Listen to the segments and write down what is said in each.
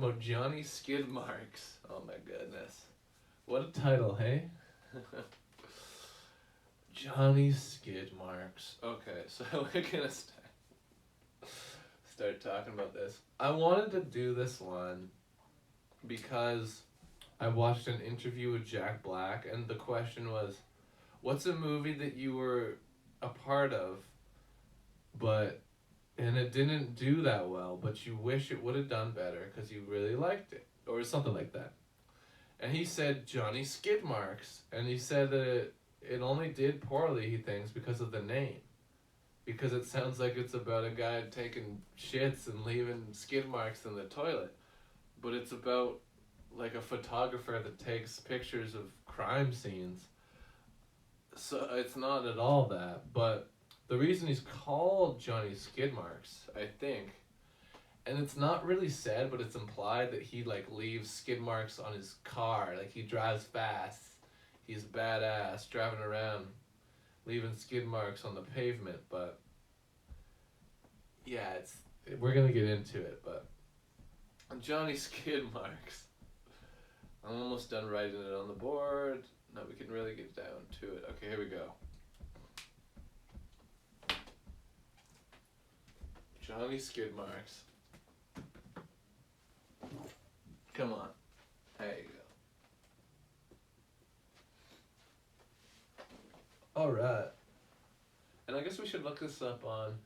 talking about Johnny Skidmarks. Oh my goodness. What a title, hey? Johnny Skidmarks. Okay, so we're gonna start talking about this. I wanted to do this one because I watched an interview with Jack Black, and the question was, what's a movie that you were a part of, and it didn't do that well, but you wish it would have done better because you really liked it, or something like that. And he said Johnny Skidmarks, and he said that it only did poorly, he thinks, because of the name. Because it sounds like it's about a guy taking shits and leaving skid marks in the toilet. But it's about like a photographer that takes pictures of crime scenes. So it's not at all that. But the reason he's called Johnny Skidmarks, I think, and it's not really said, but it's implied that he like leaves skid marks on his car. Like he drives fast. He's badass driving around, leaving skid marks on the pavement. But yeah, we're gonna get into it. But Johnny Skidmarks. I'm almost done writing it on the board. Now we can really get down to it. Okay, here we go. Johnny Skidmarks. Come on. There you go. Alright. And I guess we should look this up on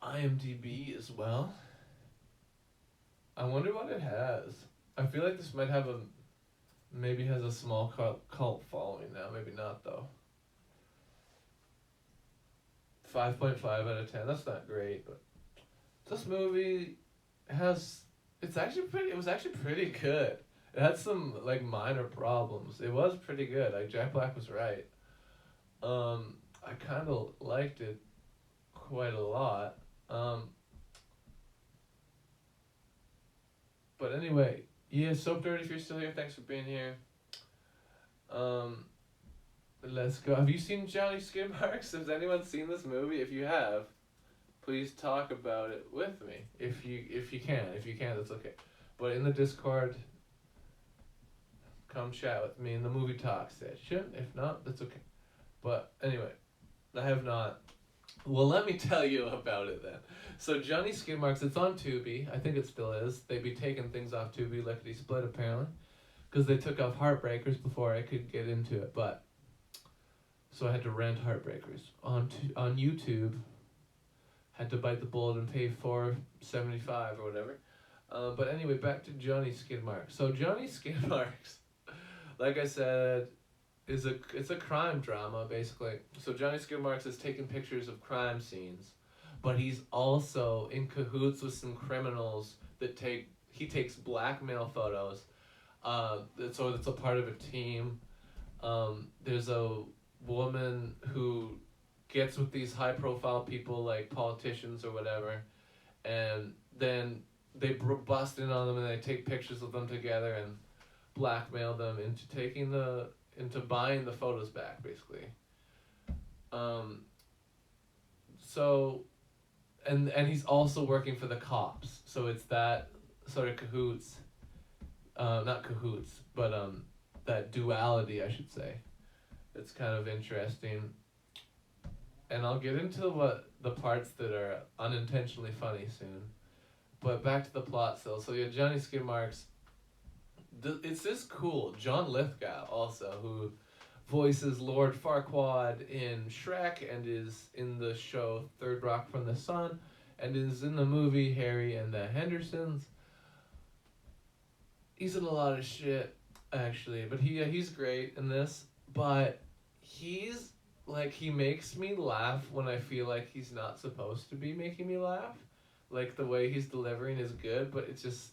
IMDb as well. I wonder what it has. I feel like this might have maybe has a small cult following now. Maybe not though. 5.5 out of 10. That's not great, but this movie it was actually pretty good. It had some like minor problems. It was pretty good. Like Jack Black was right. I kind of liked it quite a lot. But anyway, yeah, Soap Dirt, if you're still here, thanks for being here. Let's go. Have you seen Johnny Skidmarks? Has anyone seen this movie? If you have, please talk about it with me. If you can. If you can't, that's okay. But in the Discord, come chat with me in the movie talk session. If not, that's okay. But anyway, I have not. Well, let me tell you about it then. So Johnny Skidmarks, it's on Tubi. I think it still is. They be taking things off Tubi lickety split apparently, because they took off Heartbreakers before I could get into it. But so I had to rent Heartbreakers on YouTube. Had to bite the bullet and pay $4.75 or whatever. But anyway, back to Johnny Skidmarks. So Johnny Skidmarks, like I said, it's a crime drama basically. So Johnny Skidmarks is taking pictures of crime scenes, but he's also in cahoots with some criminals he takes blackmail photos. So it's a part of a team. There's a woman who gets with these high profile people like politicians or whatever, and then they bust in on them and they take pictures of them together and blackmail them into buying the photos back basically. So and he's also working for the cops, so it's that sort of cahoots, not cahoots, but that duality, I should say. It's kind of interesting. And I'll get into the parts that are unintentionally funny soon. But back to the plot still. So yeah, Johnny Skidmarks. It's this cool John Lithgow also, who voices Lord Farquaad in Shrek and is in the show Third Rock from the Sun and is in the movie Harry and the Hendersons. He's in a lot of shit actually, but he's great in this. But he makes me laugh when I feel like he's not supposed to be making me laugh. Like the way he's delivering is good, but it just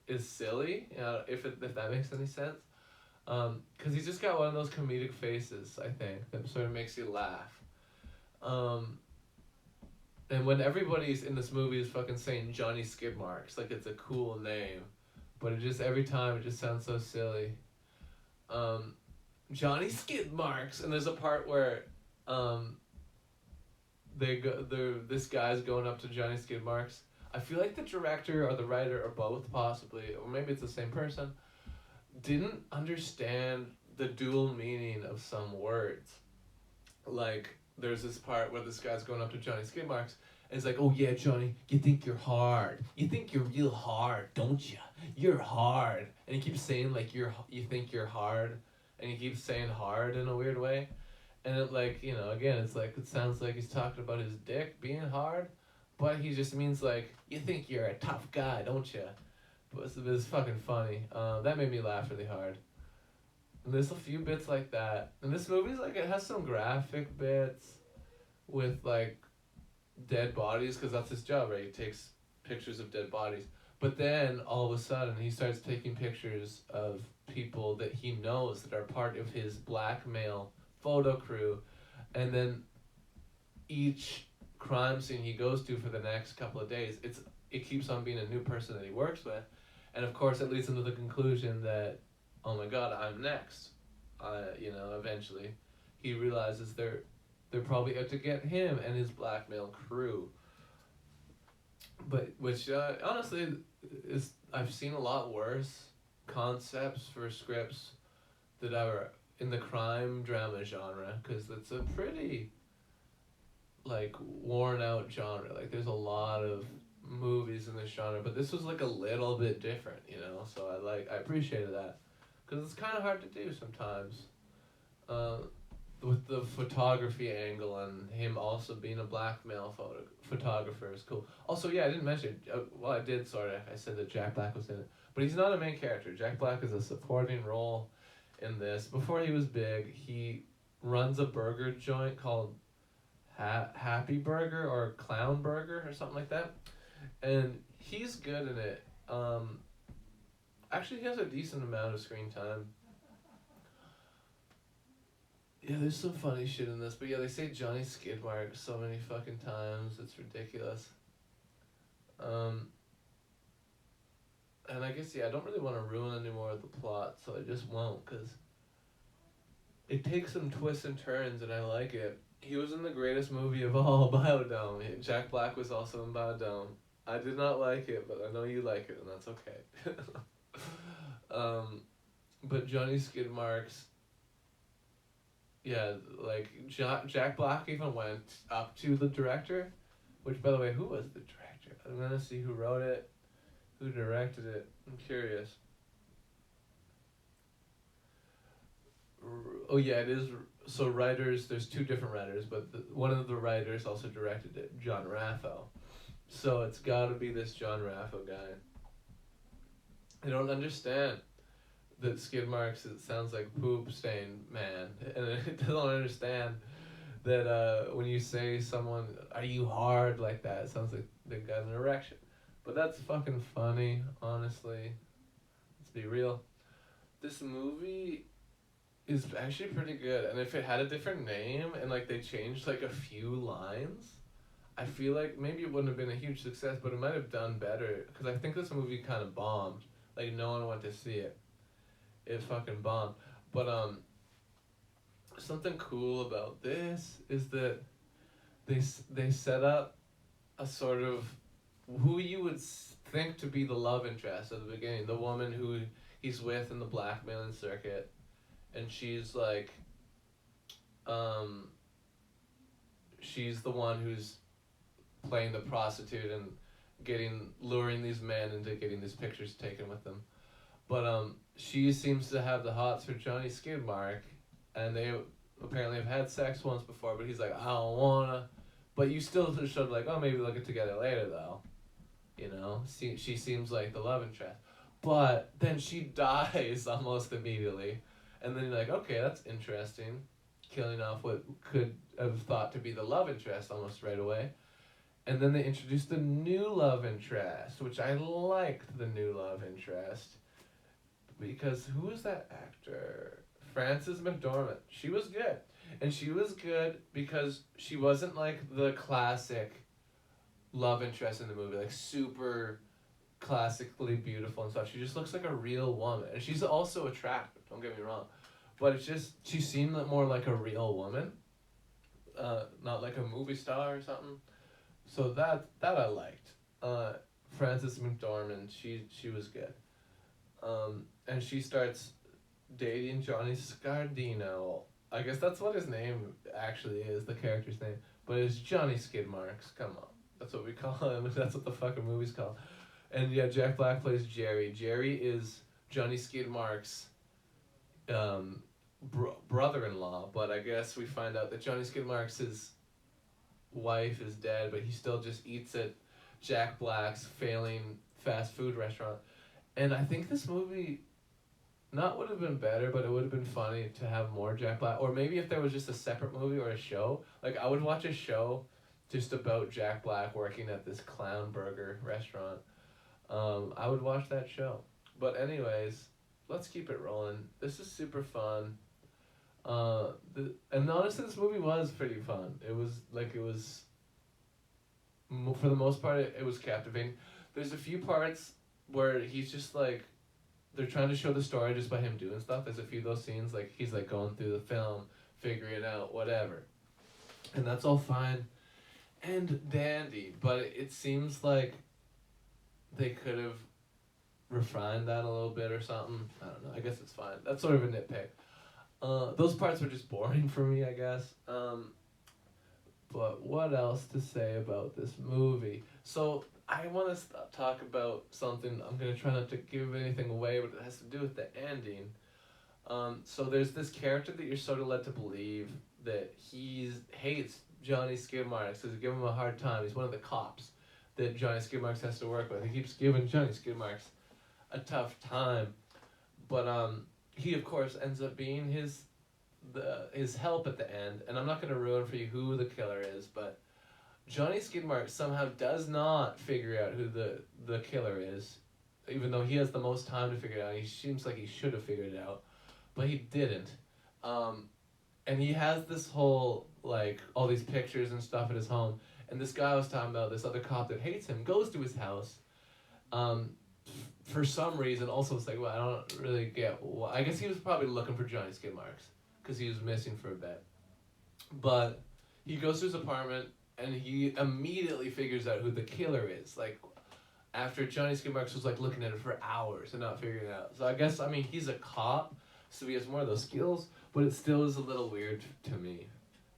is silly, if that makes any sense. Because he's just got one of those comedic faces, I think, that sort of makes you laugh. And when everybody's in this movie is fucking saying Johnny Skidmarks, like it's a cool name, but every time it just sounds so silly. Johnny Skidmarks, and there's a part where this guy's going up to Johnny Skidmarks. I feel like the director or the writer or both possibly, or maybe it's the same person, didn't understand the dual meaning of some words. Like, there's this part where this guy's going up to Johnny Skidmarks, and he's like, "Oh yeah, Johnny, you think you're hard. You think you're real hard, don't you? You're hard." And he keeps saying like you think you're hard, and he keeps saying hard in a weird way, and it like again it's like it sounds like he's talking about his dick being hard, but he just means like you think you're a tough guy, don't you? But it's fucking funny. That made me laugh really hard. And there's a few bits like that. And this movie's like, it has some graphic bits with like dead bodies, because that's his job, right? He takes pictures of dead bodies. But then all of a sudden he starts taking pictures of people that he knows that are part of his blackmail photo crew. And then each crime scene he goes to for the next couple of days, it keeps on being a new person that he works with. And of course it leads him to the conclusion that, oh my god, I'm next. Eventually he realizes they're probably out to get him and his blackmail crew. But which honestly is, I've seen a lot worse concepts for scripts that are in the crime drama genre, because it's a pretty like worn out genre. Like there's a lot of movies in this genre, but this was like a little bit different, so I appreciated that, because it's kind of hard to do sometimes, with the photography angle, and him also being a blackmail photographer is cool. Also, yeah, I didn't mention, well, I did sort of, I said that Jack Black was in it, but he's not a main character. Jack Black is a supporting role in this. Before he was big, he runs a burger joint called Happy Burger or Clown Burger or something like that, and he's good in it. Actually, he has a decent amount of screen time. Yeah, there's some funny shit in this, but yeah, they say Johnny Skidmarks so many fucking times, it's ridiculous. And I guess, yeah, I don't really want to ruin any more of the plot, so I just won't, because it takes some twists and turns, and I like it. He was in the greatest movie of all, Biodome. Jack Black was also in Biodome. I did not like it, but I know you like it, and that's okay. But Johnny Skidmarks, yeah, like Jack Black even went up to the director, which, by the way, who was the director? I'm gonna see who wrote it, who directed it. I'm curious. Oh yeah, it is. So writers, there's two different writers, but one of the writers also directed it, John Raffo. So it's got to be this John Raffo guy. I don't understand that Skidmarks, it sounds like poop stain man, and I don't understand that when you say someone, are you hard, like that, it sounds like they got an erection. But that's fucking funny, honestly. Let's be real. This movie is actually pretty good, and if it had a different name and like they changed like a few lines, I feel like maybe it wouldn't have been a huge success, but it might have done better, because I think this movie kind of bombed. Like no one went to see it. It fucking bombed. But something cool about this is that they set up a sort of who you would think to be the love interest at the beginning, the woman who he's with in the blackmailing circuit, and she's like, she's the one who's playing the prostitute and luring these men into getting these pictures taken with them. But she seems to have the hots for Johnny Skidmark, and they apparently have had sex once before, but he's like, I don't wanna. But you still should like, oh, maybe they'll get together later though. She seems like the love interest. But then she dies almost immediately, and then you're like, okay, that's interesting. Killing off what could have thought to be the love interest almost right away. And then they introduced the new love interest, which I liked the new love interest. Because who was that actor? Frances McDormand. She was good. And she was good because she wasn't like the classic love interest in the movie, like super classically beautiful and stuff. She just looks like a real woman. And she's also attractive, don't get me wrong. But it's just, she seemed more like a real woman. Not like a movie star or something. So that I liked. Frances McDormand. She was good. And she starts dating Johnny Scardino. I guess that's what his name actually is, the character's name. But it's Johnny Skidmarks. Come on. That's what we call him. That's what the fucking movie's called. And yeah, Jack Black plays Jerry. Jerry is Johnny Skidmarks' brother-in-law. But I guess we find out that Johnny Skidmarks' wife is dead, but he still just eats at Jack Black's failing fast food restaurant. And I think this movie not would have been better, but it would have been funny to have more Jack Black. Or maybe if there was just a separate movie or a show. Like, I would watch a show just about Jack Black working at this clown burger restaurant. I would watch that show. But anyways, let's keep it rolling. This is super fun. And honestly, this movie was pretty fun. It was, for the most part, it was captivating. There's a few parts where he's just like, they're trying to show the story just by him doing stuff. There's a few of those scenes, like he's like going through the film, figuring it out, whatever. And that's all fine and dandy, but it seems like they could have refined that a little bit or something. I don't know. I guess it's fine. That's sort of a nitpick. Those parts were just boring for me, I guess. But what else to say about this movie? So I want to talk about something. I'm going to try not to give anything away, but it has to do with the ending. So there's this character that you're sort of led to believe that he hates Johnny Skidmarks because he's giving him a hard time. He's one of the cops that Johnny Skidmarks has to work with. He keeps giving Johnny Skidmarks a tough time. But he, of course, ends up being his help at the end. And I'm not going to ruin for you who the killer is, but Johnny Skidmarks somehow does not figure out who the killer is, even though he has the most time to figure it out. He seems like he should have figured it out, but he didn't. And he has this whole, like, all these pictures and stuff at his home. And this guy I was talking about, this other cop that hates him, goes to his house. For some reason, also it's like, well, I don't really get why. I guess he was probably looking for Johnny Skidmarks because he was missing for a bit. But he goes to his apartment, and he immediately figures out who the killer is. Like, after Johnny Skidmarks was, like, looking at it for hours and not figuring it out. So I guess, I mean, he's a cop, so he has more of those skills, but it still is a little weird to me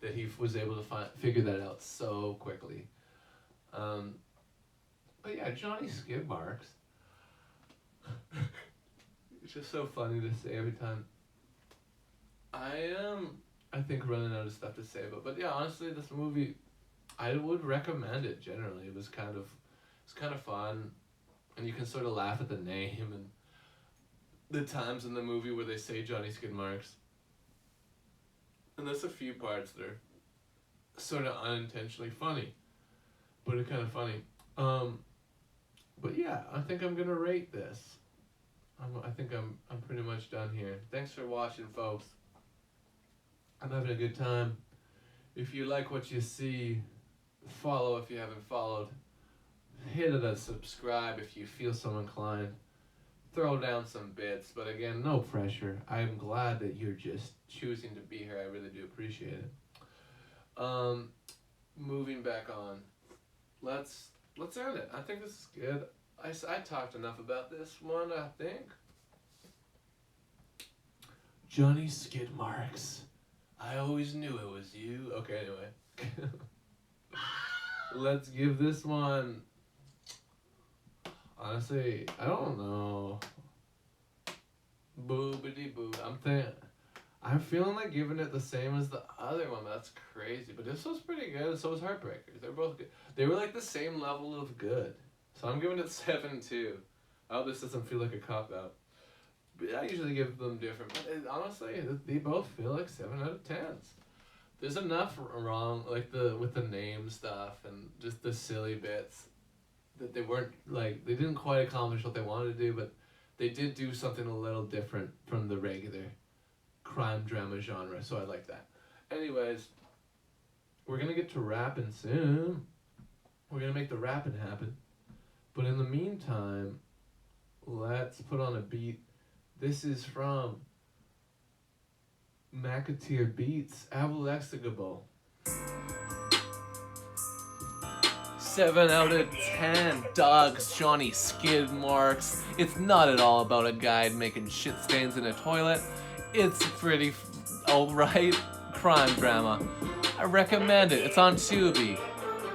that he was able to figure that out so quickly. But yeah, Johnny Skidmarks. It's just so funny to say every time. I am, I think, running out of stuff to say about. But yeah, honestly, this movie, I would recommend it generally. It's kind of fun, and you can sort of laugh at the name and the times in the movie where they say Johnny Skidmarks. And there's a few parts that are sort of unintentionally funny, but it's kind of funny. But yeah, I think I'm gonna rate this. I think I'm pretty much done here. Thanks for watching, folks. I'm having a good time. If you like what you see, follow if you haven't followed. Hit a subscribe if you feel so inclined. Throw down some bits, but again, no pressure. I'm glad that you're just choosing to be here. I really do appreciate it. Moving back on. Let's end it. I think this is good. I talked enough about this one, I think. Johnny Skidmarks. I always knew it was you. Okay, anyway. Let's give this one... Honestly, I don't know. Boobity boo. I'm feeling like giving it the same as the other one. That's crazy. But this was pretty good. So was Heartbreakers. They're both good. They were like the same level of good. So I'm giving it 7 too. I hope this doesn't feel like a cop-out. But I usually give them different. But honestly, they both feel like 7 out of 10s. There's enough wrong, like with the name stuff and just the silly bits, that they weren't, like, they didn't quite accomplish what they wanted to do, but they did do something a little different from the regular crime drama genre, so I like that. Anyways, we're gonna get to rapping soon. We're gonna make the rapping happen. But in the meantime, let's put on a beat. This is from McAteer Beats, Avalexigable. 7 out of 10 dogs, Johnny Skidmarks. It's not at all about a guy making shit stains in a toilet. It's pretty alright crime drama. I recommend it. It's on Tubi.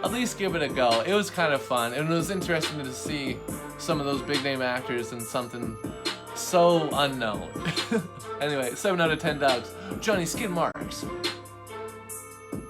At least give it a go. It was kind of fun, and it was interesting to see some of those big name actors in something so unknown. Anyway, 7 out of 10 dogs, Johnny Skidmarks.